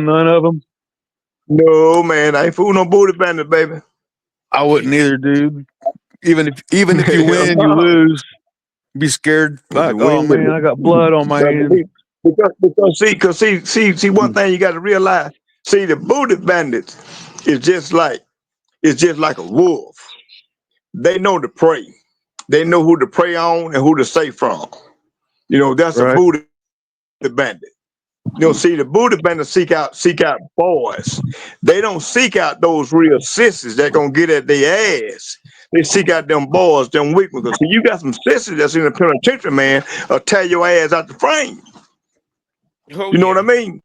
none of them. No, man, I ain't fooling no booty bandit, baby. I wouldn't either, dude. Even if you Hell win, you no. lose. Be scared. If you Like, oh win, man, I got blood on my hands. see, one thing you got to realize. See, the booty bandits is just like a wolf. They know the prey. They know who to prey on and who to stay from. That's a Right. booty bandit. See, the booty bandits seek out boys. They don't seek out those real sissies that gonna get at their ass. They seek out them boys, them weak ones. See, you got some sissies that's in the penitentiary, man, or tear your ass out the frame. Oh You know what I yeah, mean?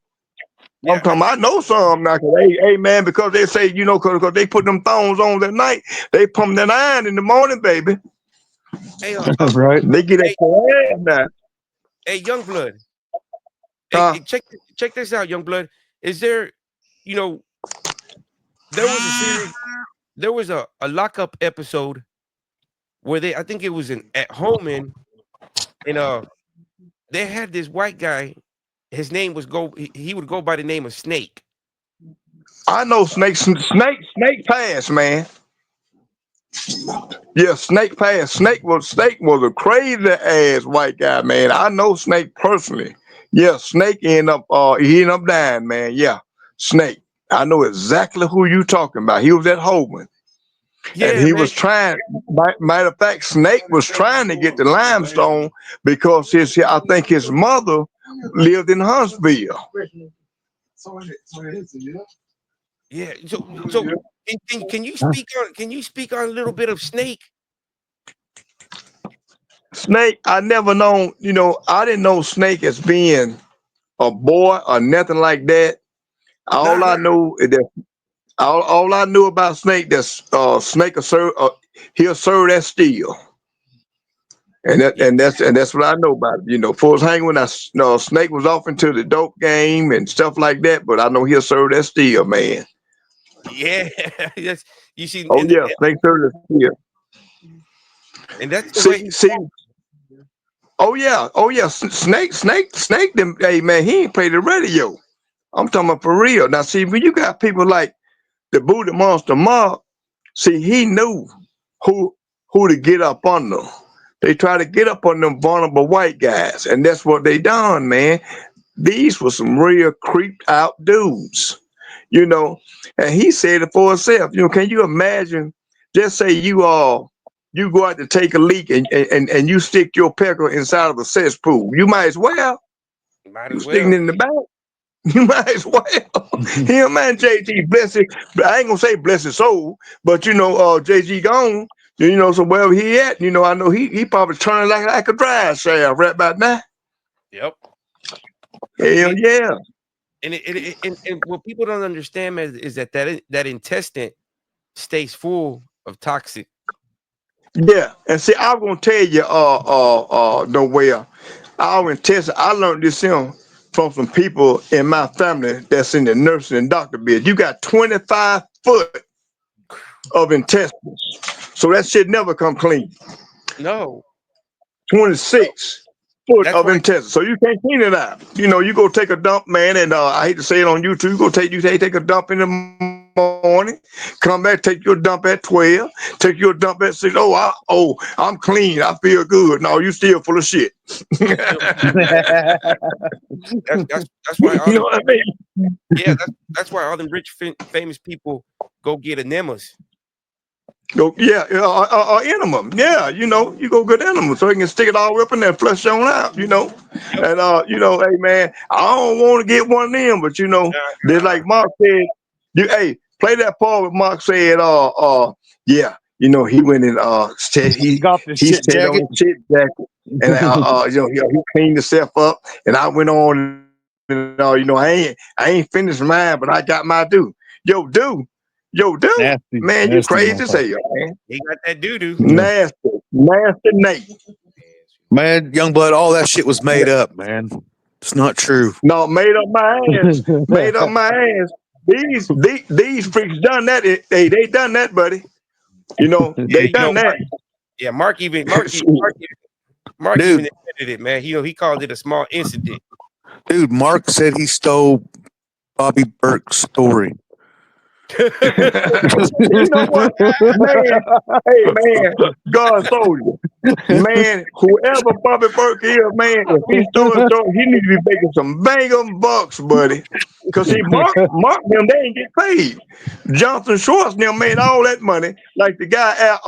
I'm yeah. talking. I know some now. Hey, man, because they say, because they put them thongs on that night, they pump that iron in the morning, baby. Hey, Right. They get at hey, your ass now. hey, young blood. Huh? Hey, check this out, young blood. Is there, you know, there was a series, there was a lockup episode where I think it was at home and they had this white guy. His name was he would go by the name of Snake. I know Snake Pass, man. Yeah, Snake was a crazy ass white guy, man. I know Snake personally. Yeah, Snake he ended up dying, man. Yeah, Snake. I know exactly who you talking about. He was at Holman. And Yeah, he man. was trying, matter of fact, Snake was trying to get the limestone because I think his mother lived in Huntsville. Yeah. So can you speak on a little bit of Snake? Snake, I never known, I didn't know Snake as being a boy or nothing like that. Nah, All I nah. know is that all I knew about Snake that Snake will serve, he'll serve that steel. Yeah, And that's what I know about it. For us hanging when Snake was off into the dope game and stuff like that, but I know he'll serve that steel, man. yeah. That's you see, Oh yeah, Snake served that steel. and that's the way See, he see, talks. oh yeah. Snake. Them, hey man, he ain't play the radio. I'm talking about for real. Now, see, when you got people like the Buddha Monster Mark, see, he knew who who to get up on them. They try to get up on them vulnerable white guys, and that's what they done, man. These were some real creeped out dudes, you know. And he said it for himself. Can you imagine? Just say you go out to take a leak and you stick your pecker inside of a cesspool. You might as well. Might You as sticking well. it in the back. You might as well. Him man, JG, bless it. I ain't gonna say bless his soul, but JG gone. So wherever he at, I know he probably turning like a drive shaft right about now. Yep. Hell And yeah. and what people don't understand is that intestine stays full of toxic. Yeah. And see, I'm gonna tell you, no way. Our intestine, I learned this from some people in my family that's in the nursing and doctor bed. You got 25 foot of intestines. So that shit never come clean. No, no. 26 foot That's of why. intestines. So you can't clean it out. You go take a dump, man, and I hate to say it on YouTube, take a dump in the morning, come back, take your dump at 12, take your dump at 6. I'm clean. I feel good. No, you still full of shit. You still that's why You all know the what I mean? yeah that's why all them rich famous people go get enemas. Go, yeah, enema. Yeah, you go good enema so you can stick it all up in there, flush it on out. Yep. And hey man, I don't want to get one of them, but Nah, there's like Mark said, play that part with Mark said, yeah, he went and said Got this he shit said jacket. on shit jacket, and he cleaned himself up, and I went on, and I ain't finished mine, but I got my due. Yo, dude, Nasty, man, you nasty crazy as hell, motherfucker. man. he got that doo doo. Yeah. Nasty Nate. Man, young blood, all that shit was made up, man. It's not true. No, made up my ass. Made up my ass. These freaks done that. They done that, buddy. Yeah, They done that. Mark even Mark even Mark, Mark Dude, even admitted it, man. He called it a small incident. Mark said he stole Bobby Burke's story. You know what, man? Hey, man, God soldier, man. Whoever Bobby Burke is, man, if he started, he need to be making some banging bucks, buddy. Cause see, Mark them, they ain't get paid. Johnson Schwarz them made all that money. Like the guy at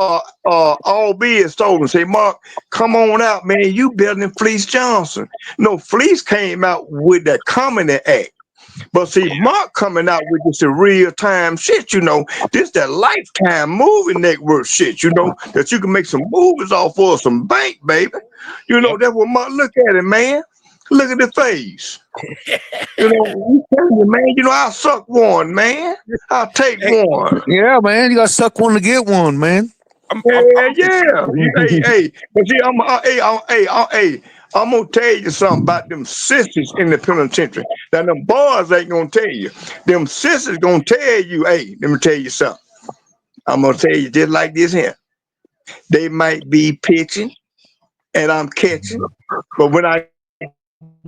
All Biz told him, say, Mark, come on out, man. You better than Fleece Johnson. No, Fleece came out with that comedy act. But see, Mark coming out with this real time shit, you know, this that Lifetime movie network shit, you know, that you can make some movies off for some bank, baby. You know, that's what Mark, look at it, man. Look at the face. You know, you telling you, man, you know, I'll suck one, man. I'll take one. Yeah, man, you got to suck one to get one, man. Yeah. Hey, but see, I'm gonna tell you something about them sisters in the penitentiary. Now them boys ain't gonna tell you. Them sisters gonna tell you, hey, let me tell you something. I'm gonna tell you just like this here. They might be pitching and I'm catching, but when I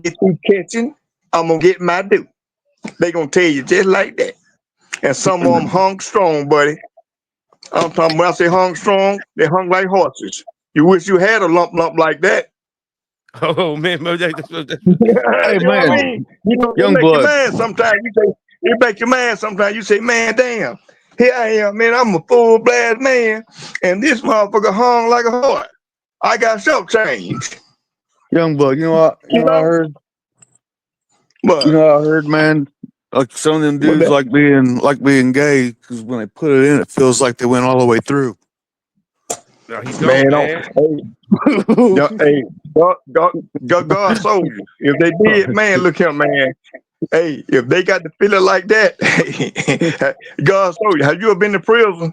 get through catching, I'm gonna get my due. They gonna tell you just like that. And some of them hung strong, buddy. I'm talking when I say hung strong, they hung like horses. You wish you had a lump like that. Oh man, Hey, You know what I man, mean? You know, it young make you blood. mad sometimes. It make you mad sometimes. You say, man, damn, here I am, man. I'm a full blast man, and this motherfucker hung like a horse. I got short change. Young blood. You know what? You You know what I know, heard? but You know what I heard, man? Like some of them dudes like being gay because when they put it in, it feels like they went all the way through. no, he don't, man, man. hey, God soldier. If they did, man, look here, man. Hey, if they got to feel it like that, God soldier. Have you ever been to prison?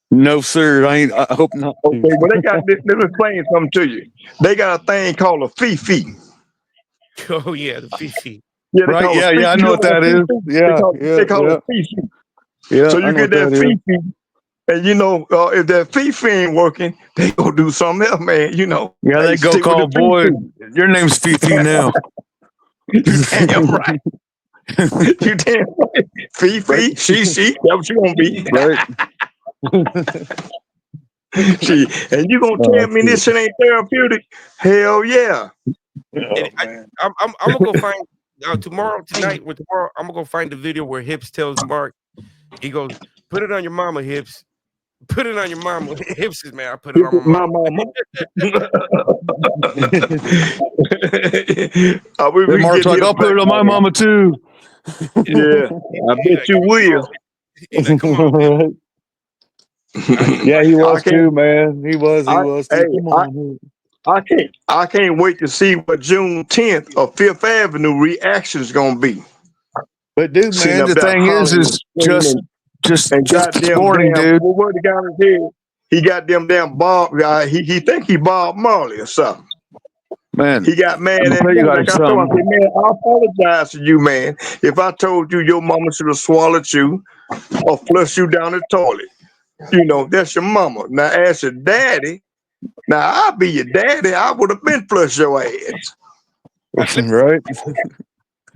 No, sir. I ain't. I hope not. Okay, well, they got this. Let me explain something to you. They got a thing called a fifi. Oh yeah, the Fifi. Yeah, they Right? call it Yeah, fifi. yeah. I You know know what what that a is. fifi? Yeah, They yeah, call yeah, it fifi. yeah. So I you know get what that that is. fifi, and you know if that fifi ain't working, they go do something else, man. You know, Yeah, hey, they go stick with the call boy. fifi. Your name's Fifi now. You damn right. You damn right. Right, Fifi, she, that's what she gonna be. right. She, and you gonna Oh, tell me shit. this shit ain't therapeutic? Hell yeah. And Oh man. I'm gonna go find tonight or tomorrow. I'm gonna go find the video where Hips tells Mark. He goes, "Put it on your mama, Hips. Put it on your mama." Hips says, "Man, I put it on my My mama." mama. Then We can Mark's get like, him I'll put back it on my on. mama too. Yeah, I He's bet like, you "Come will. on." He's like, "Come on, Hips." Yeah, he I was can't. too, man. He was I too. hey, Come on. I can't wait to see what June 10th of Fifth Avenue reaction is gonna be. But dude, Sitting man, up the there thing hollering and is screaming and just this goddamn morning, damn dude. what the guy on his head? He got them damn Bob guy. He think he Bob Marley or something. Man, He got mad I'm gonna at tell you me. Like guys I told him, I something. said, man, I apologize to you, man. If I told you your mama should have swallowed you or flushed you down the toilet. You know, that's your mama. Now as your daddy, now I'll be your daddy. I would have been flushed your ass. Right?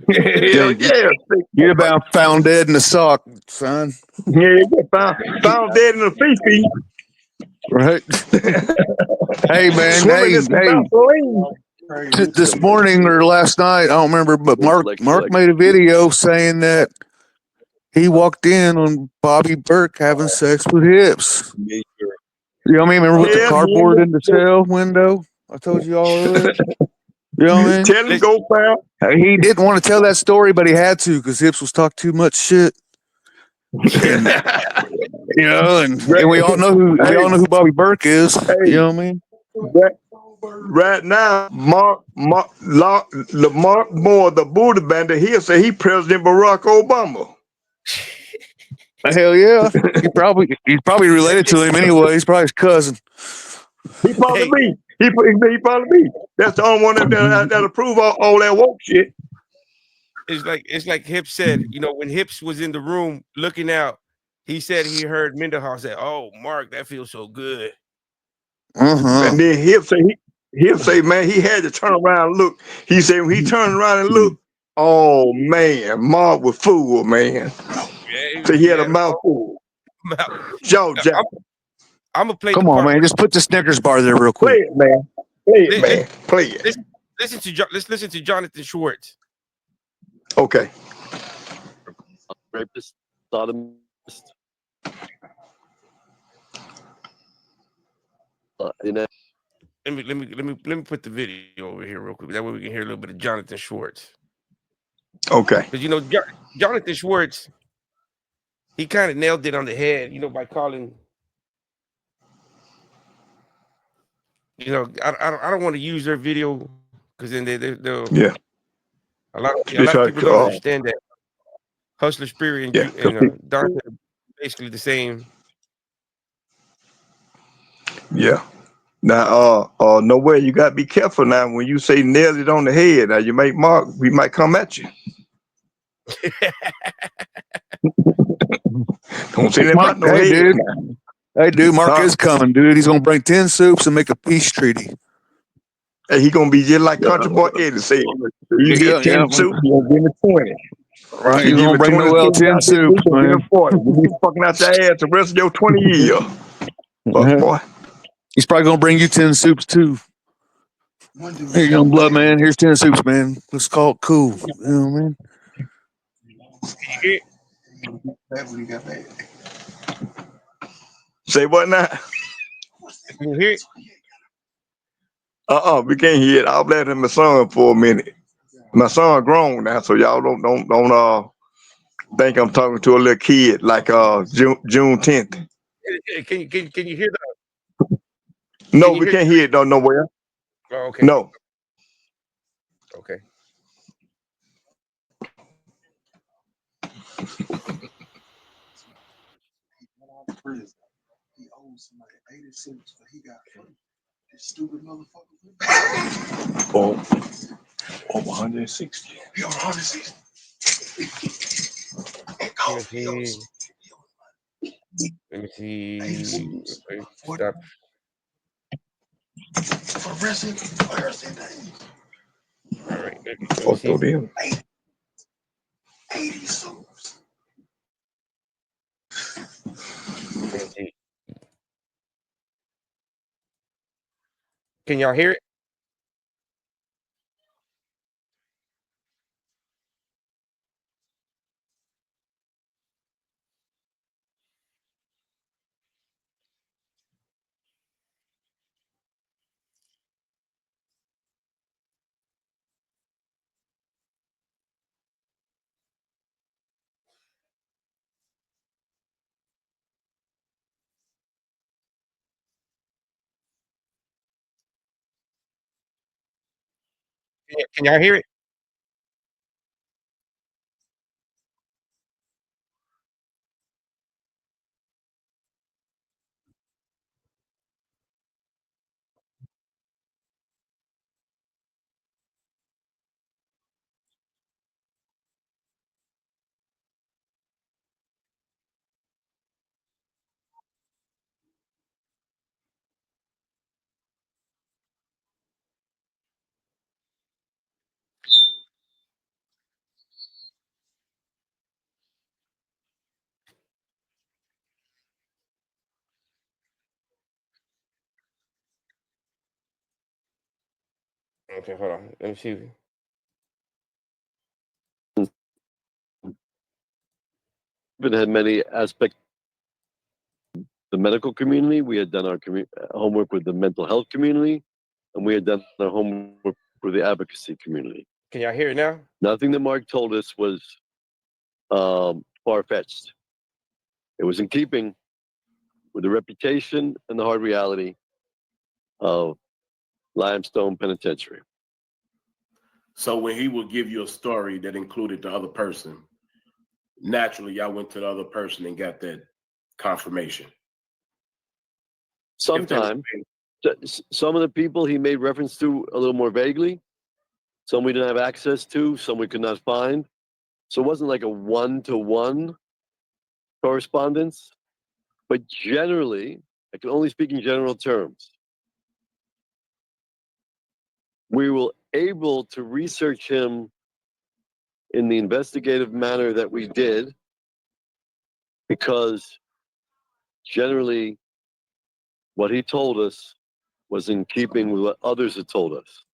Hell Yeah, yeah. you'd about found dead in the sock, son. Yeah, you found dead in the feces. Right? Hey, man. Swimming in some Hey. Vaseline. This morning or last night, I don't remember, but Mark made a video saying that he walked in on Bobby Burke having sex with Hips. You know what I mean? Remember with the Yeah, cardboard in the cell window? I told you all earlier. You know what I mean? tell him go found. He didn't want to tell that story, but he had to because Hips was talking too much shit. And you know, and we all know who Bobby Burke is. Hey, You know what I mean? right now, Lamar Moore, the Buddha Bandit, he'll say he President Barack Obama. Hell yeah. He's probably related to him anyway. He's probably his cousin. He probably Hey, be. He probably be. That's the only one that approve all that woke shit. it's like Hips said. You know, when Hips was in the room looking out, he said he heard Mendenhall say, "Oh, Mark, that feels so good." And then he'll say, man, he had to turn around and look. He said when he turned around and looked, Oh man, Mark was fool, man. Yeah, So he had a mouthful. Joe, Jack. I'm gonna play Come the on, part. man. Just put the Snickers bar there real Play quick. it, man. Play it, man. Play it. Let's listen to Jonathan Schwarz. Okay. Rapist, sodomist. You know, Let me put the video over here real quick. That way we can hear a little bit of Jonathan Schwarz. Okay. Because you know Jonathan Schwarz, he kind of nailed it on the head, you know, by calling. You know, I don't want to use their video because then they'll Yeah. a lot of people don't understand that Hustler Spirit Yeah, and Donta are basically the same. Yeah. Now, no way. You got to be careful now. When you say nailed it on the head, now you make Mark. We might come at you. Don't say that about no Hey, head. dude. Now. Hey, dude. Mark Huh? is coming, dude. He's gonna bring 10 soups and make a peace treaty. Hey, he gonna be just like Country Boy Eddie said. You get 10 soup, you gonna give me 20. Right. You You give gonna me bring 20 Noel soup 10 out this week, soups, you give man. me 40. You be fucking out your ass the rest of your 20 years. Fuck boy. He's probably gonna bring you 10 soups too. Hey, young blood, man. Here's 10 soups, man. Let's call it cool. You know what I mean? Say what now? Can you hear it? We can't hear it. I'll let him my son for a minute. My son grown now, so y'all don't think I'm talking to a little kid like June 10th. Can you hear that? No, we can't hear it nowhere. Oh, okay. No. Okay. He owes somebody 80 cents, but he got free. This stupid motherfucker. Over 160. He over 160. Let me see. Stop. Stop. For the rest of the days. All right. Let me see. 80 souls. Let me see. Can y'all hear it? Can y'all hear it? Okay, hold on. Let me see. it had many aspects. The medical community, we had done our homework with the mental health community, and we had done our homework with the advocacy community. Can y'all hear it now? Nothing that Mark told us was far-fetched. It was in keeping with the reputation and the hard reality of Limestone Penitentiary. So when he would give you a story that included the other person, naturally y'all went to the other person and got that confirmation. Sometimes, some of the people he made reference to a little more vaguely, some we didn't have access to, some we could not find. So it wasn't like a one-to-one correspondence, but generally, I can only speak in general terms. We were able to research him in the investigative manner that we did, because generally what he told us was in keeping with what others had told us.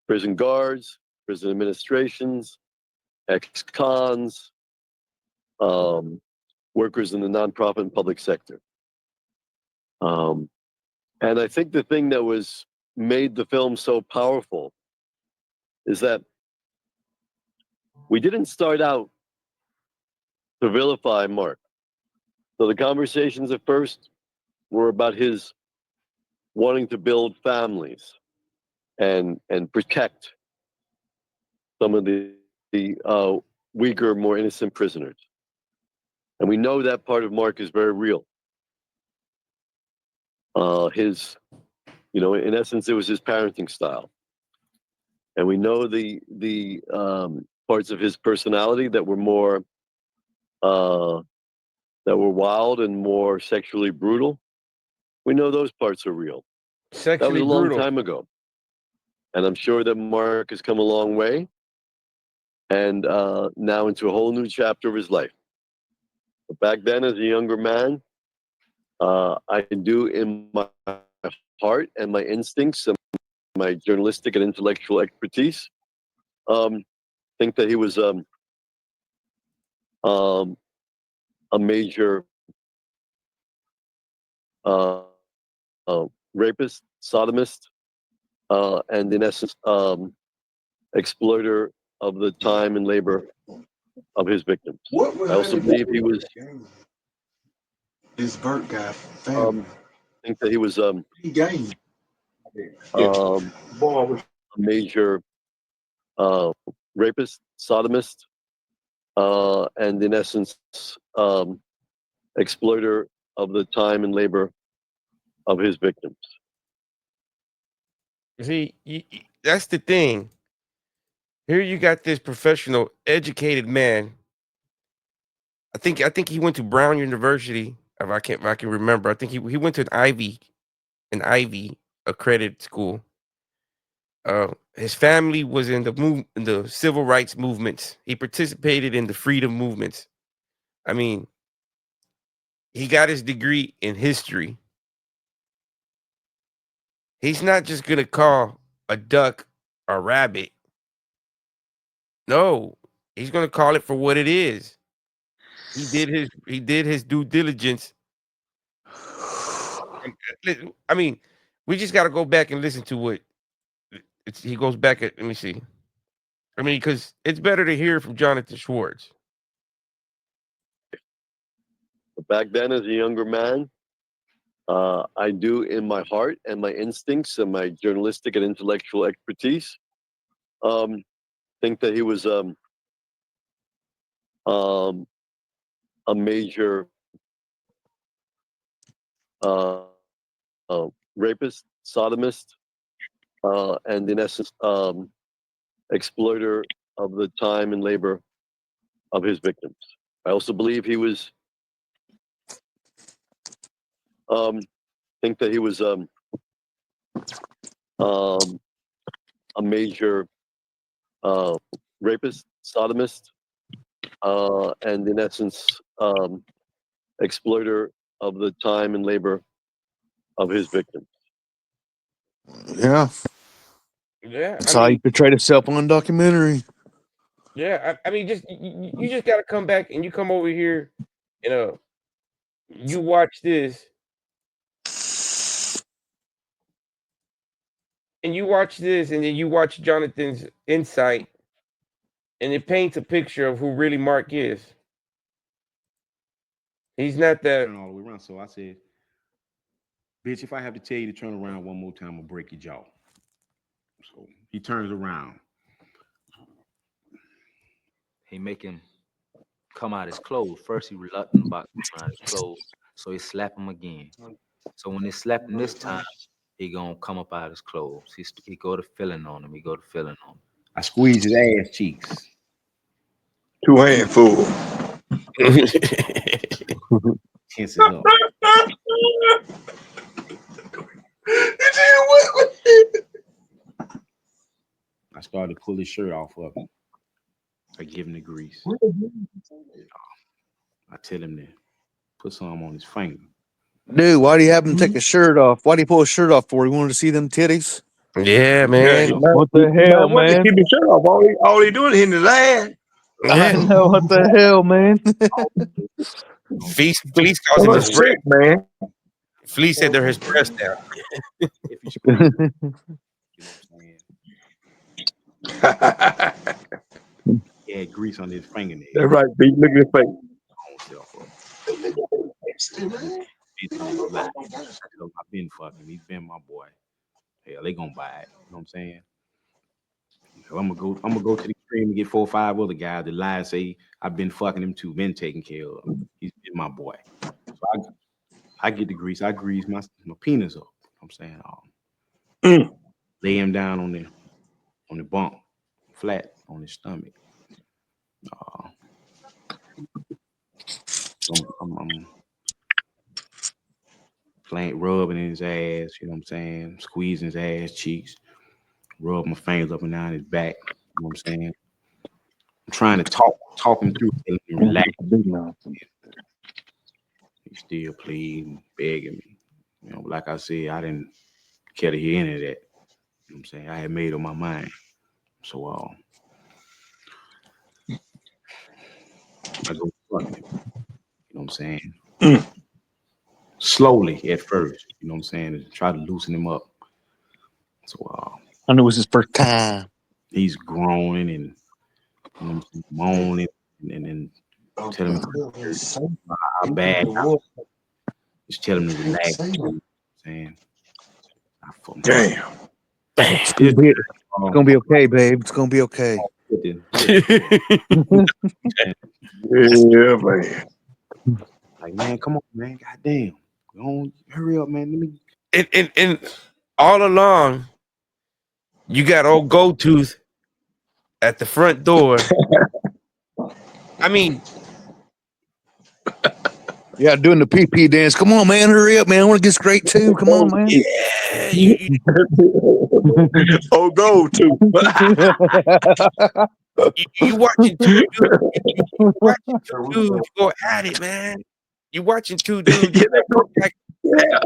Prison guards, prison administrations, ex-cons, workers in the nonprofit and public sector. And I think the thing that made the film so powerful is that we didn't start out to vilify Mark. So the conversations at first were about his wanting to build families and protect some of the weaker, more innocent prisoners. And we know that part of Mark is very real. In essence, it was his parenting style. And we know the parts of his personality that were more, that were wild and more sexually brutal. We know those parts are real. That was a long time ago. And I'm sure that Mark has come a long way and now into a whole new chapter of his life. But back then, as a younger man, I do in my heart and my instincts and my journalistic and intellectual expertise, think that he was a major rapist, sodomist, and in essence, exploiter of the time and labor of his victims. I also believe he was. This Burke guy, family. I think that he was He gained. a major rapist, sodomist, and in essence, exploiter of the time and labor of his victims. See, that's the thing. Here you got this professional, educated man. I think he went to Brown University. If I can remember, I think he went to an Ivy accredited school. His family was in the civil rights movements. He participated in the freedom movements. I mean, he got his degree in history. He's not just gonna call a duck a rabbit. No, he's gonna call it for what it is. He did his due diligence. I mean, we just got to go back and listen to what he goes back at. Let me see. I mean, because it's better to hear from Jonathan Schwarz. But back then, as a younger man, I do in my heart and my instincts and my journalistic and intellectual expertise, think that he was a major rapist, sodomist, and in essence, exploiter of the time and labor of his victims. I also believe he was. Think that he was a major rapist, sodomist, and in essence, exploiter of the time and labor of his victims. Yeah. Yeah, That's how he portrayed himself on documentary. Yeah, I mean, you just got to come back and you come over here, you watch this, and then you watch Jonathan's insight, and it paints a picture of who really Mark is. He's not that. Turn all the way around. So I said, bitch, if I have to tell you to turn around one more time, I'll break your jaw. So he turns around. He make him come out his clothes. First, he reluctant about coming out his clothes, so he slap him again. So when they slap him this time, he gonna come up out his clothes. He go to feeling on him. I squeeze his ass cheeks. 2 handfuls. Tenses up. I started to pull his shirt off of him. give him the grease. I tell him to put some on his finger. Dude, why do you have him take his shirt off? Why do you pull his shirt off for? He wanted to see them titties? Yeah, man. What the hell, What to man? keep his shirt off? All he doing is hitting his ass. I know, what the hell, man? Fleece calls him That's his breast. sick, man. Fleece said they're his breast now. If you squeeze, you know what I'm saying? He had grease on his fingernail. That's right, B. Look at his face. I've been fucking. He's been my boy. Hell, they gonna buy it. You know what I'm saying? So I'm gonna go to the extreme and get 4 or 5 other guys that lie and say I've been fucking him too, been taken care of. He's been my boy. So I get the grease. I grease my penis up. You know what I'm saying? Lay him down on the bunk, flat on his stomach. I'm playing, rubbing his ass, you know what I'm saying? Squeezing his ass cheeks, rub my fingers up and down his back, you know what I'm saying? I'm trying to talk him through it and relax. He still pleading, begging me. You know, like I said, I didn't care to hear any of that. You know what I'm saying? I had made up my mind. So I go fuck him. You know what I'm saying? Slowly at first, you know what I'm saying, to try to loosen him up. So I knew it was his first time. He's groaning and, you know, moaning and telling me how bad. Just tell him to relax. You know what I'm saying? Damn. It's gonna be okay, babe. It's gonna be okay. Yeah, man. Like, man, come on, man. Goddamn. Don't hurry up, man. Let me. And all along, you got old Gold Tooth at the front door. I mean, yeah, doing the pee dance. Come on, man, hurry up, man. I want to get straight too. Come on, man. Yeah, you oh, Gold Tooth. you watching two dudes go at it, man. You watching two dudes like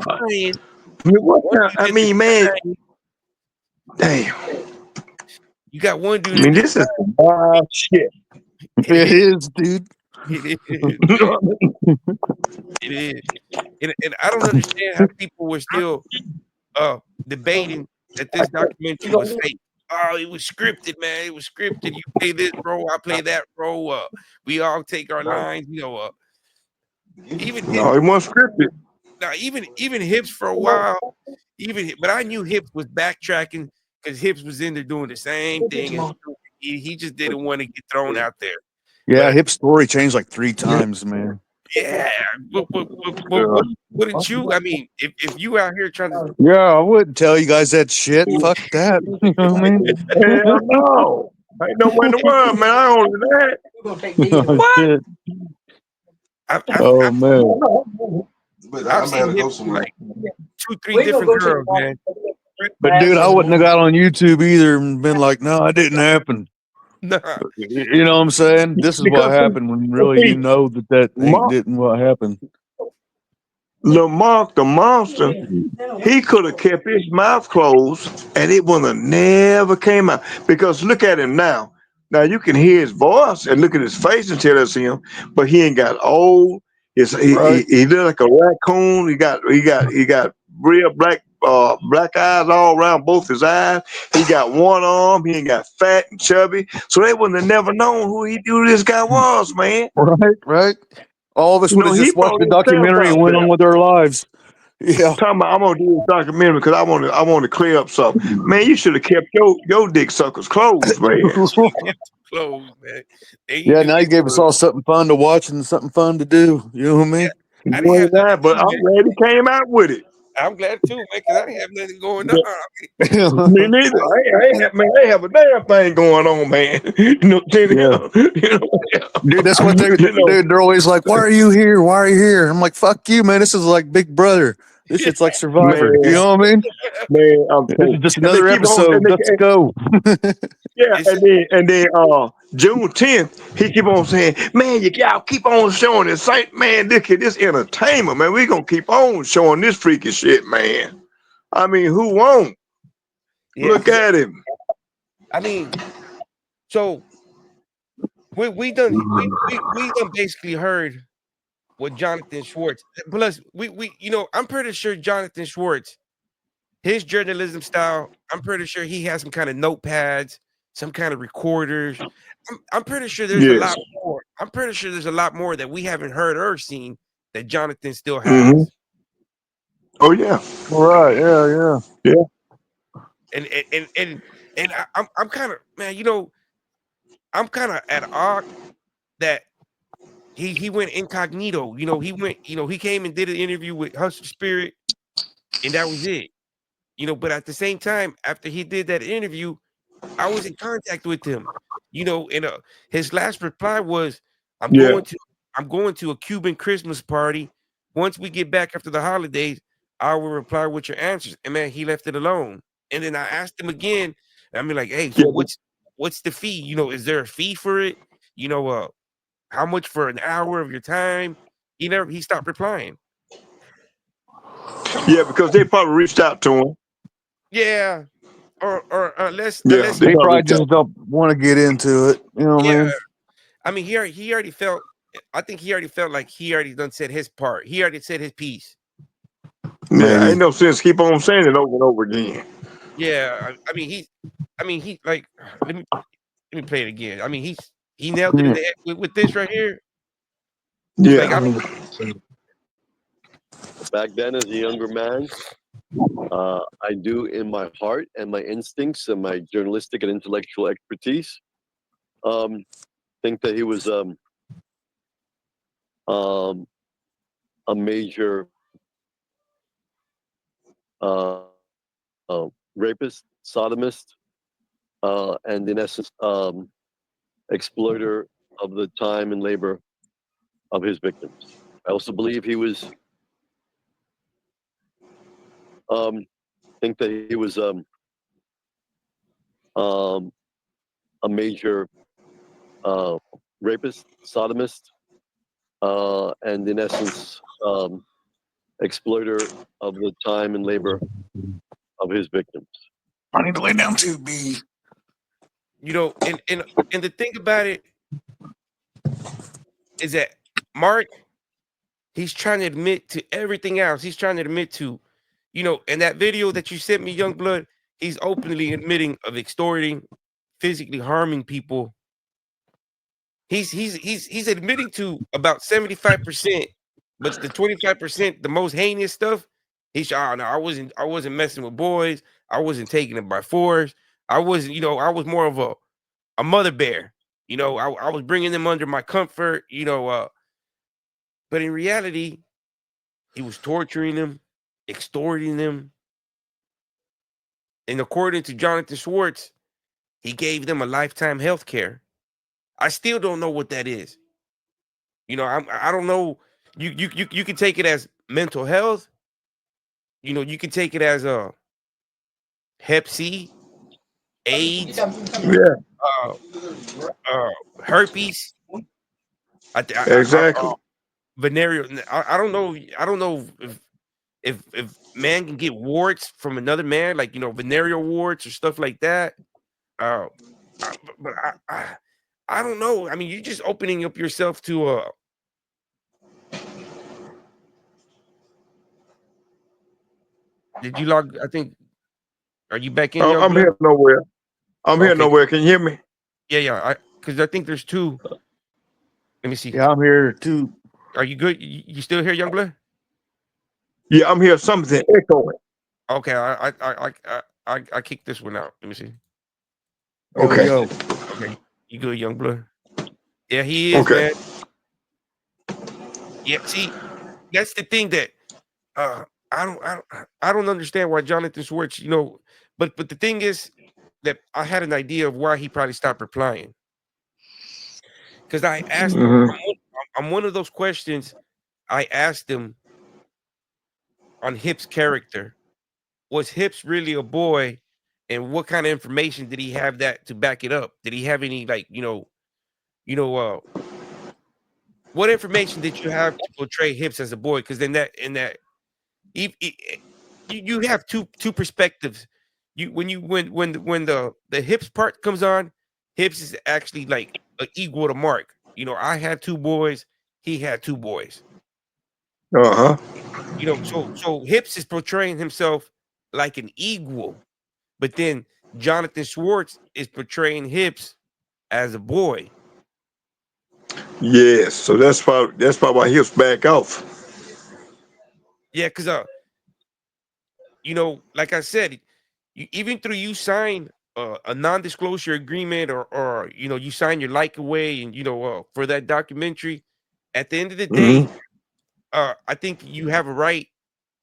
crying. I mean, man. Damn. You got one dude. I mean, this is wild shit. It is, dude. It is. And I don't understand how people were still debating that this documentary was fake. Oh, it was scripted, man. It was scripted. You play this role, I play that role. We all take our lines, you know. Even no, it wasn't scripted. Now, even Hips for a while, but I knew Hips was backtracking because Hips was in there doing the same thing. And he just didn't want to get thrown out there. Yeah, Hip's story changed like 3 times, man. Yeah, wouldn't you? I mean, if you out here trying to, yeah, I wouldn't tell you guys that shit. Fuck that. You know what I mean? Hell no. Ain't no way in the world, man. I don't do that. Oh, man. But I've I'm seen gonna go Hips somewhere. like 2-3 different girls, man. But dude, I wouldn't have got on YouTube either and been like, no, it didn't happen. Nah. You know what I'm saying? This is what happened when really you know that didn't what happened. Lamont the monster, he could have kept his mouth closed and it would have never came out. Because look at him now. Now you can hear his voice and look at his face and tell it's him, but he ain't got old. He look like a raccoon. He got real black eyes all around both his eyes. He got one arm. He ain't got fat and chubby. So they wouldn't have never known who this guy was, man. Right. All of us would have he just watched the brought himself documentary and out went there. on with our lives. Yeah. I'm gonna do this documentary because I want to clear up something. Man, you should have kept your dick suckers closed, man. Clothes, man. Yeah, now you gave us all something fun to watch and something fun to do. You know what I mean? I didn't have nothing But I'm glad he came out with it. I'm glad too, man, because I didn't have nothing going on. Me neither. I ain't have a damn thing going on, man. You know, Dude, that's what they're always like, why are you here? Why are you here? I'm like, fuck you, man. This is like Big Brother. This shit's like Survivor. Man, You know what I mean? man, I'm This telling is you. just And they another keep on, episode. Let's go. yeah, It's and then June 10th, he keep on saying, man, y'all keep on showing this Saint, man, this entertainment, man. We gonna keep on showing this freaky shit, man. I mean, who won't? yeah. Look at him. I mean, so we done basically heard what Jonathan Schwarz. Plus, we you know, I'm pretty sure Jonathan Schwarz, his journalism style, I'm pretty sure he has some kind of notepads, some kind of recorders. I'm pretty sure there's a Yes. lot more. I'm pretty sure there's a lot more that we haven't heard or seen that Jonathan still hmm has. Oh yeah. Right. Yeah. And I'm kind of, man, you know, I'm kind of at odds that he went incognito. You know, he came and did an interview with Hustle Spirit, and that was it. You know, but at the same time, after he did that interview, I was in contact with him. You know, and his last reply was, "I'm Yeah. going to a Cuban Christmas party. Once we get back after the holidays, I will reply with your answers." And man, he left it alone. And then I asked him again. I mean, like, hey, so Yeah. what's the fee? You know, is there a fee for it? You know, how much for an hour of your time? He stopped replying. Yeah, because they probably reached out to him. Yeah. Or unless Yeah, unless They probably reached out. just don't want to get into it. You know what I yeah. mean? I mean, he already felt. I think he already felt like he already done said his part. He already said his piece. Yeah, Maybe. ain't no sense keep on saying it over and over again. Yeah, I mean, he like. Let me play it again. I mean, he nailed it in the head with this right here. He's like, Yeah. I don't. Back then, as a younger man, I do in my heart and my instincts and my journalistic and intellectual expertise think that he was a major rapist, sodomist, and in essence, exploiter of the time and labor of his victims. I also believe he was, think that he was a major rapist, sodomist, and in essence, exploiter of the time and labor of his victims. I need to lay down too, B. You know, and the thing about it is that Mark, he's trying to admit to everything else. He's trying to admit to, you know, in that video that you sent me, Youngblood, he's openly admitting of extorting, physically harming people. He's admitting to about 75%, but the 25%, the most heinous stuff, he's oh no, I wasn't messing with boys, I wasn't taking it by force. I wasn't, you know, I was more of a mother bear. You know, I was bringing them under my comfort, you know, but in reality, he was torturing them, extorting them. And according to Jonathan Schwarz, he gave them a lifetime health care. I still don't know what that is. You know, I don't know. You can take it as mental health. You know, you can take it as a Hep C, AIDS, Yeah. herpes. Exactly. Venereal. I don't know. I don't know if man can get warts from another man, like, you know, venereal warts or stuff like that. Uh, but I don't know. I mean, you're just opening up yourself to Did you log? I think. Are you back in, I'm Youngblood? here nowhere. I'm here Okay. nowhere. Can you hear me? Yeah. Because I think there's two. Let me see. Yeah, I'm here too. Are you good? You still here, Youngblood? Yeah, I'm here. Something echoing. Okay. I kicked this one out. Let me see. Okay. Yo. Okay. You good, Youngblood? Yeah, he is, Okay. man. Yeah. See, that's the thing that I don't understand why Jonathan Schwartz, you know, but the thing is that I had an idea of why he probably stopped replying. Because I asked him Mhm. on one of those questions, I asked him, on Hip's character. Was Hips really a boy, and what kind of information did he have that to back it up? Did he have any like what information did you have to portray Hips as a boy? Because then you have two perspectives. When the Hips part comes on, Hips is actually like an equal to Mark. I had two boys, he had two boys. So Hips is portraying himself like an equal, but then Jonathan Schwarz is portraying Hips as a boy. Yes, so that's probably why Hips back off. Yeah, because like I said, even through you sign a non-disclosure agreement, or you sign your like away, and for that documentary, at the end of the day, I think you have a right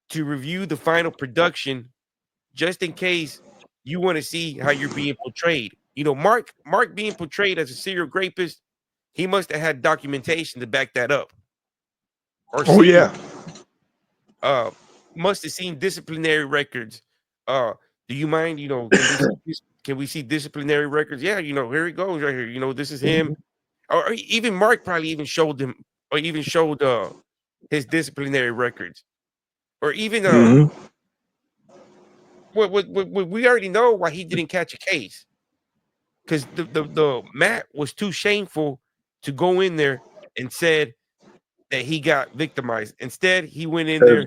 to review the final production, just in case you want to see how you're being portrayed. Mark being portrayed as a serial rapist, he must have had documentation to back that up. Or must have seen disciplinary records. Do you mind? Can we see disciplinary records? Yeah, here he goes right here. This is him. Or even Mark probably even showed him, or even showed his disciplinary records, or even we already know why he didn't catch a case, because the Matt was too shameful to go in there and said that he got victimized. Instead, he went in there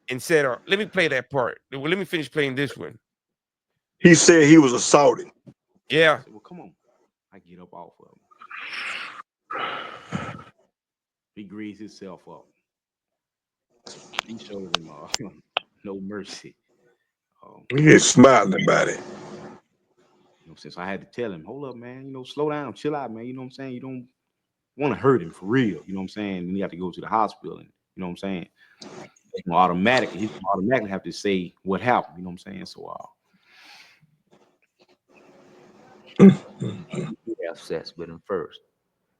and said, let me play that part. Well, let me finish playing this one. He said he was assaulted. Yeah. I said, well, come on. I get up off of him. He greased himself up. He showed him no mercy. He's smiling about it. Since I had to tell him, hold up, man, slow down, chill out, man. You know what I'm saying? You don't want to hurt him for real. You know what I'm saying? And you have to go to the hospital, and you know what I'm saying? He's gonna automatically have to say what happened. You know what I'm saying? So You have sex with him first.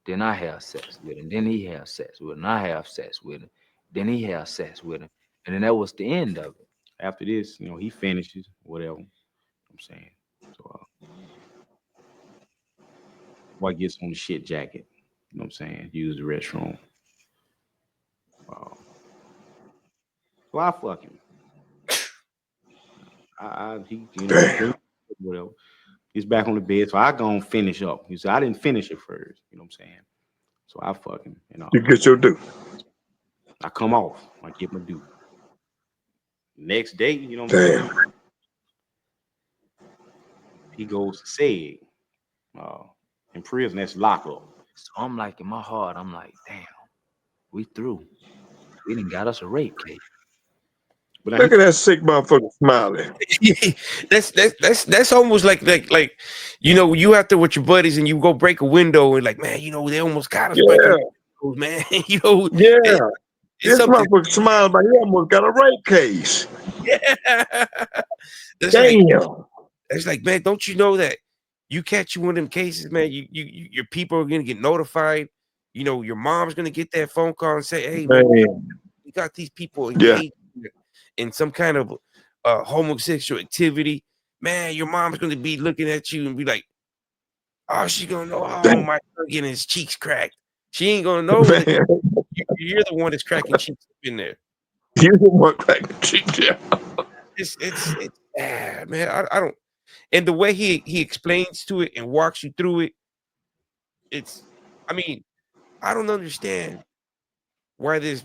Then I have sex with him. Then he has sex with him. I have sex with him. Then he has sex with him. And then that was the end of it. After this, he finishes, whatever. I'm saying. So boy gets on the shit jacket. You know what I'm saying? Use the restroom. So I fuck him. He whatever. He's back on the bed, so I go and finish up. He said I didn't finish it first. You know what I'm saying? So I fuck him. You get your due. I come off. I get my due. Next day, you know what I'm saying? He goes to SEG. In prison, that's lockup. So I'm like, in my heart, I'm like, damn, we through. We done got us a rape case. But look at that sick motherfucker smiling. That's almost like you out there with your buddies and you go break a window and like, man, they almost got us. Yeah. Man, yeah. This motherfucker smiling, but he almost got a rape case. Yeah. Damn. It's like, man, don't you know that you catch you one of them cases, man, your people are gonna get notified. Your mom's gonna get that phone call and say, hey, man, we got these people engaged in some kind of homosexual activity. Man, your mom's gonna be looking at you and be like, oh, she's gonna know, oh, my son getting his cheeks cracked. She ain't gonna know that you're the one that's cracking cheeks in there. You're the one cracking cheeks. Yeah. It's man, I don't. And the way he explains to it and walks you through it, I don't understand why this